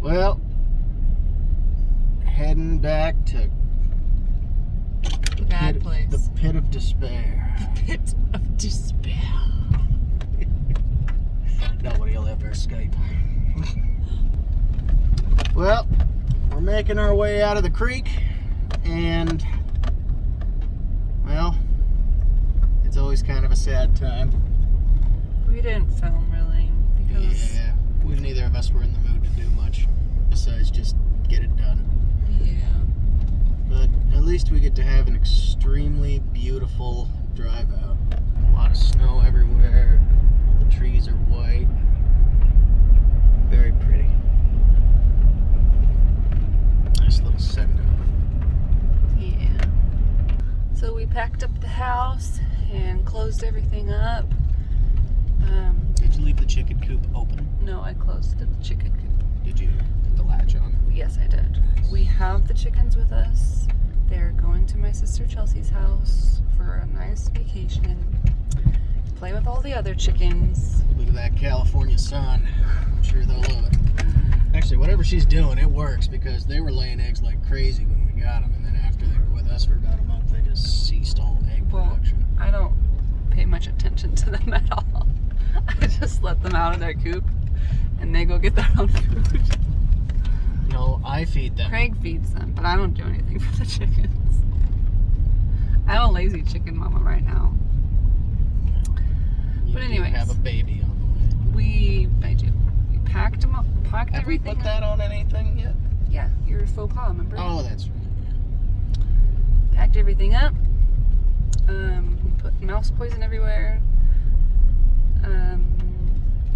Well, heading back to The bad place. the pit of despair. The pit of despair. Nobody will ever escape. Well, we're making our way out of the creek, and, well, it's always kind of a sad time. We didn't film really because Yeah, neither of us were in the mood to do much besides just get it done. yeah. But at least we get to have an extremely beautiful drive out. A lot of snow everywhere. All the trees are white. Very pretty. Nice little send off. Yeah. So we packed up the house and closed everything up. Did you leave the chicken coop open? No, I closed the chicken coop. Did you put the latch on? Yes, I did. We have the chickens with us. They're going to my sister Chelsea's house for a nice vacation. Play with all the other chickens. Look at that California sun. I'm sure they'll love it. Actually, whatever she's doing, it works because they were laying eggs like crazy when we got them, and then after they were with us for about a month, they just ceased all egg production. I don't pay much attention to them at all. I just let them out of their coop and they go get their own food. No, I feed them. Kraig feeds them, but I don't do anything for the chickens. I'm a lazy chicken mama right now. But anyways, have a baby on the way. I do. We packed them up, packed Have we everything put that on anything yet? Yeah, your faux pas, remember? Oh, that's right. Packed everything up. Put mouse poison everywhere.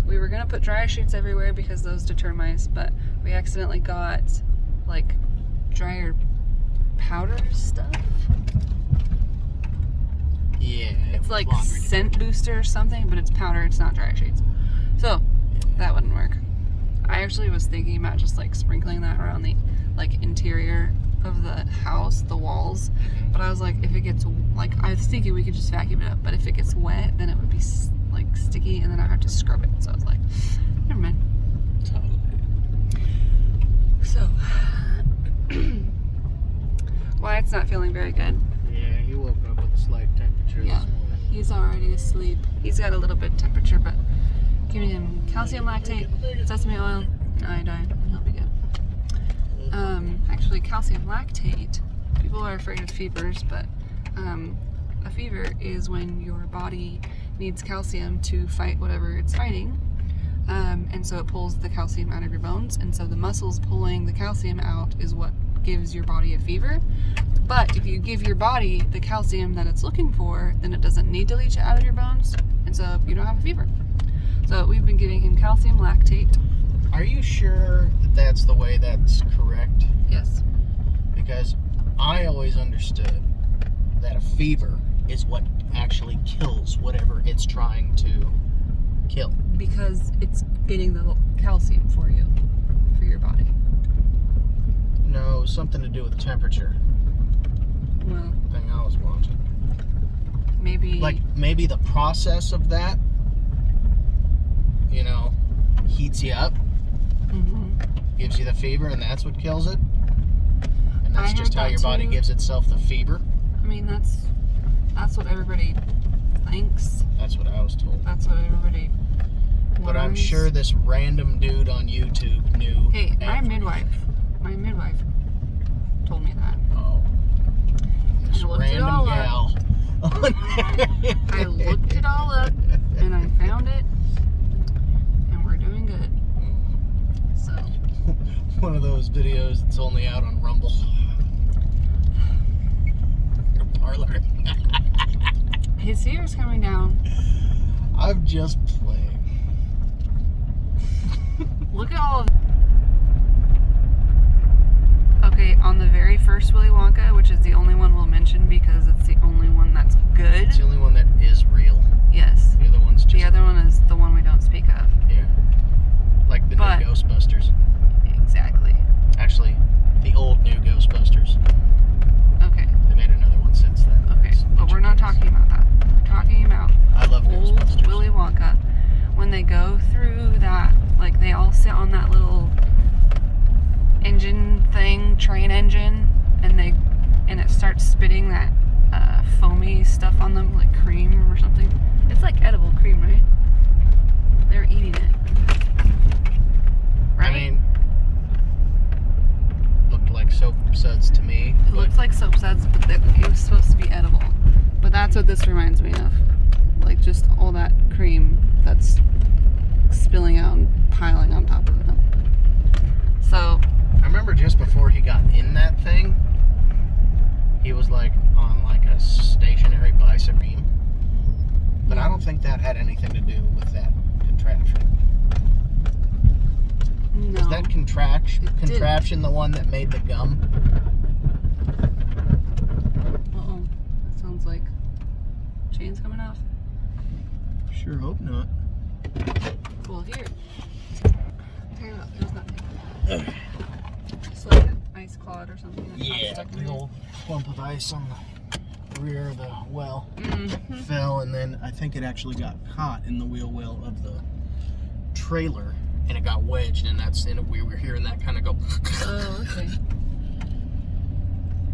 We were gonna put dryer sheets everywhere because those deter mice, but we accidentally got like dryer powder stuff. Yeah. It's like scent booster or something, but it's powder, it's not dryer sheets. So that wouldn't work. I actually was thinking about just like sprinkling that around the like interior of the house, the walls. But I was like, if it gets, like, I was thinking we could just vacuum it up, but if it gets wet, then it would be like sticky and then I have to scrub it. So I was like, never mind. Totally. So, Wyatt's not feeling very good. Yeah, he woke up with a slight temperature Yeah. this morning. He's already asleep. He's got a little bit of temperature, but giving him calcium lactate, sesame oil, and iodine, and he'll be good. Actually, calcium lactate, people are afraid of fevers, but a fever is when your body needs calcium to fight whatever it's fighting, and so it pulls the calcium out of your bones, and so the muscles pulling the calcium out is what gives your body a fever. But if you give your body the calcium that it's looking for, then it doesn't need to leach it out of your bones, and so you don't have a fever. So we've been giving him calcium lactate. Are you sure that that's the way that's correct? Yes. Because I always understood that a fever is what actually kills whatever it's trying to kill. Because it's getting the calcium for you, for your body. No, something to do with temperature. Well, Thing I was watching. maybe. Like maybe the process of that, you know, heats you up, gives you the fever, and that's what kills it. And that's I just heard how that your body too. gives itself the fever. I mean, that's what everybody thinks. That's what I was told. That's what everybody. But I'm learns. sure this random dude on YouTube knew. Hey, my everything. midwife told me that. Oh. This I looked it random all gal. I looked it all up and I found it, and we're doing good. So. One of those videos that's only out on Rumble. Or Parlor. His fever's coming down. I'm just playing. Look at all of. Okay, on the very first Willy Wonka, which is the only one we'll mention because it's the only one that's good. It's the only one that is real. Yes. The other one's just. The other one is the one we don't speak of. Yeah. Like the new Ghostbusters. Exactly. Actually, the old new Ghostbusters. Okay. They made another one since then. Okay. But we're not talking about that. We're talking about I love old Ghostbusters. Willy Wonka. When they go through that, like they all sit on that little engine thing, train engine, and it starts spitting that foamy stuff on them, like cream or something. It's like edible cream, right? They're eating it. Right? I mean, looked like soap suds to me. It looks like soap suds, but it was supposed to be edible. But that's what this reminds me of. Like just all that cream that's spilling out and piling on top of them. So I remember just before he got in that thing, he was like on like a stationary bicycle. But I don't think that had anything to do with that contraption. no. Is that contraption the one that made the gum? Uh-oh. That sounds like chains coming off. Sure hope not. Well, here. Tell you what, there's nothing. Just like an ice clod or something. That's not Yeah, stuck in big there. old clump of ice on the rear of the well. Mm-hmm. Fell, and then I think it actually got caught in the wheel well of the trailer, and it got wedged, and that's in it. We were hearing that kind of go. Oh, okay.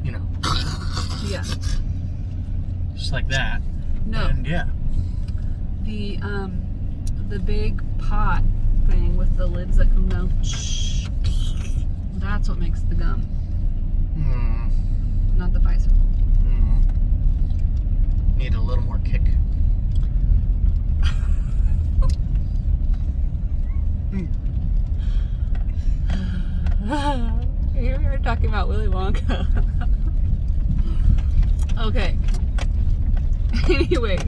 You know, Yeah. just like that. No. And yeah. The big pot thing with the lids that come down. That's what makes the gum, not the bicycle. Need a little more kick. Here we are talking about Willy Wonka. Okay. Anyway,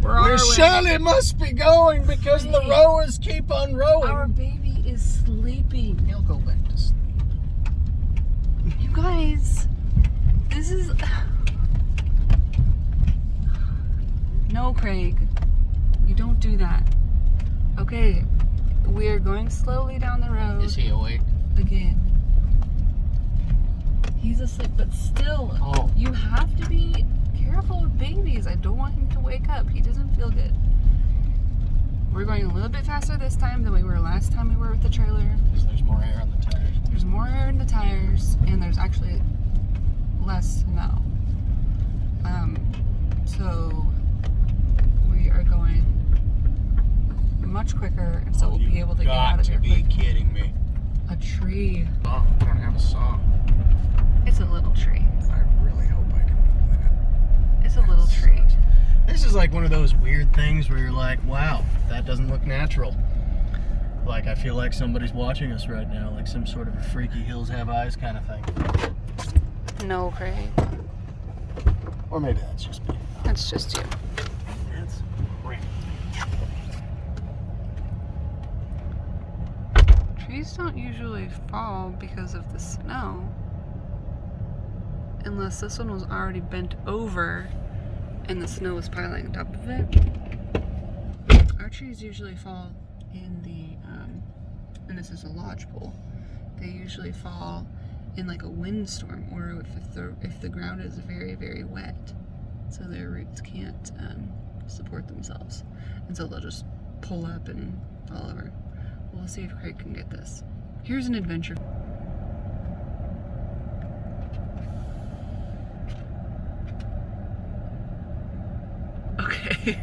we're on our way. Shirley must be going because the Hey. rowers keep on rowing. Our baby is sleeping. He'll go back to sleep. You guys, this is... No, Kraig. You don't do that. Okay. We're going slowly down the road. Is he awake? Again. He's asleep, but still, Oh. you have to be careful with babies. I don't want him to wake up. He doesn't feel good. We're going a little bit faster this time than we were last time we were with the trailer. Because there's more air on the tires. There's more air in the tires, and there's actually less snow. So we are going much quicker, and so we'll be able to get out of here Got to be quick. kidding me. A tree. Oh, I don't have a saw. It's a little tree. I really hope I can do that. It's a little tree. This is like one of those weird things where you're like, wow, that doesn't look natural. Like, I feel like somebody's watching us right now, like some sort of a Freaky Hills Have Eyes kind of thing. No, Kraig. Or maybe that's just me. That's just you. That's great. Trees don't usually fall because of the snow. Unless this one was already bent over and the snow was piling on top of it. Our trees usually fall in the, and this is a lodgepole, they usually fall in like a windstorm, or if the ground is very, very wet, so their roots can't support themselves. And so they'll just pull up and fall over. We'll see if Kraig can get this. Here's an adventure. Okay.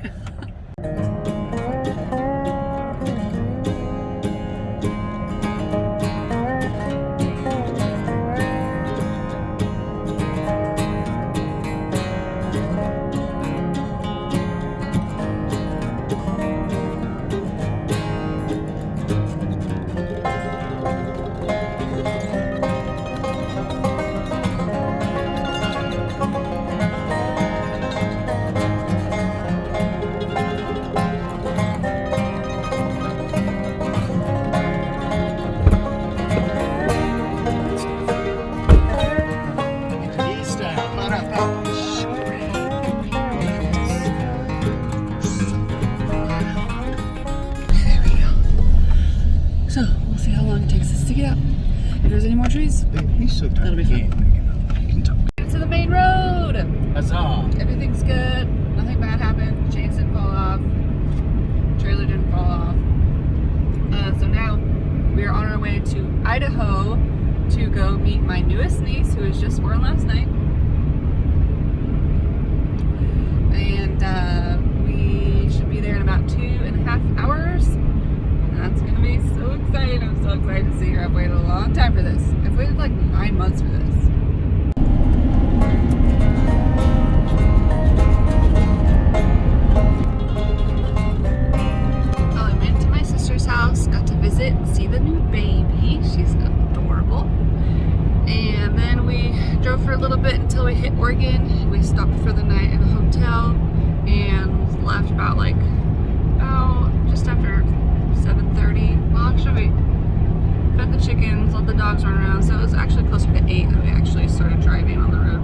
So, we'll see how long it takes us to get out. If there's any more trees, He's so tired. That'll be fun. He can talk. to the main road! Huzzah! Everything's good. Nothing bad happened. Chains didn't fall off. Trailer didn't fall off. So now we are on our way to Idaho to to go meet my newest niece, who was just born last night. And we should be there in about 2.5 hours. And that's gonna be so exciting. I'm so excited to see her. I've waited a long time for this. I've waited like 9 months for this. Well, I went to my sister's house, got to visit and see the new baby. She's adorable. And then we drove for a little bit until we hit Oregon. We stopped for the night at a hotel and left about just after 7:30. Well, actually, we fed the chickens, let the dogs run around, so it was actually closer to 8 that we actually started driving on the road.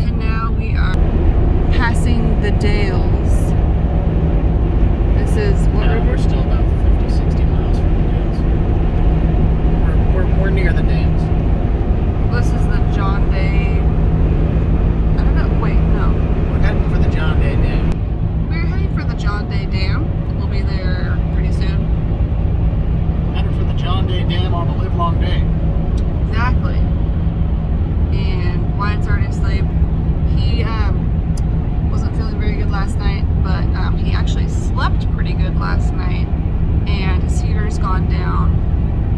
And now we are passing the Dales. This is what We're still about 50, 60 miles from the Dales. We're near the Dales. This is the John Day. I don't know. Wait, no. We're heading for the John Day Dam. We're heading for the John Day Dam. We'll be there pretty soon. Heading for the John Day Dam on the livelong day. Exactly. And Wyatt's already asleep. He wasn't feeling very good last night, but he actually slept pretty good last night, and his fever's gone down,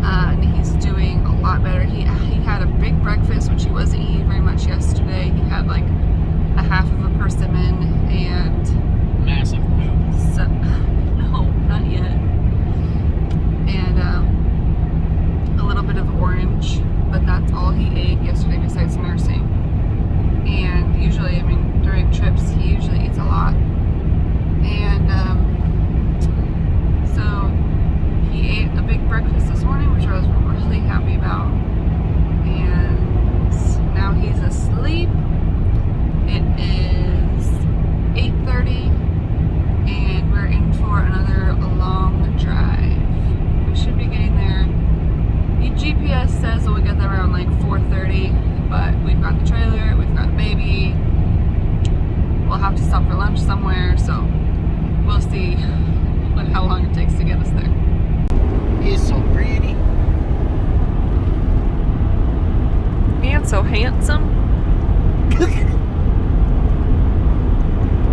and he's doing a lot better. He had a big breakfast, which he wasn't eating very much yesterday. He had like a half of a persimmon and Massive poop. no, not yet, and a little bit of orange, but that's all he ate yesterday besides nursing. And usually, I mean, during trips, he usually eats a lot. And so he ate a big breakfast this morning, which I was really happy about. And now he's asleep. It is 8:30, and we're in for another long drive. We should be getting there. The GPS says that we'll get there around like 4:30, but we've got the trailer, we've got a baby. We'll have to stop for lunch somewhere, so we'll see how long it takes to get us there. He's so pretty. And so handsome.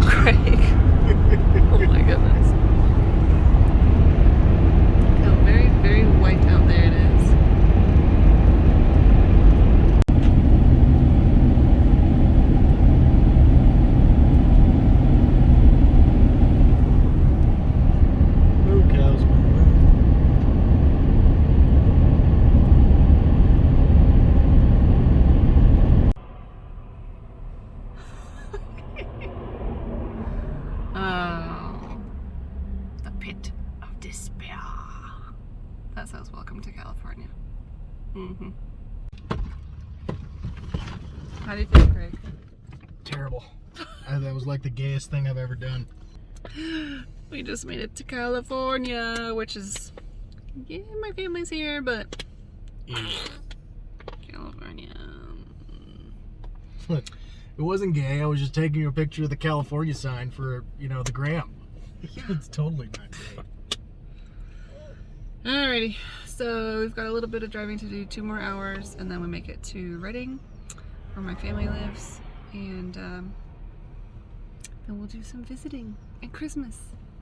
Kraig. Oh my goodness. How very, very white out there it is. Moo cows. Oh, the pit of despair. That says welcome to California. Mm-hmm. How do you feel, Kraig? Terrible. That was like the gayest thing I've ever done. We just made it to California, which is, yeah, my family's here, but California. It wasn't gay. I was just taking a picture of the California sign for, the gram. It's totally not gay. Alrighty, so we've got a little bit of driving to do, 2 more hours, and then we make it to Redding, where my family lives, and then we'll do some visiting and Christmas.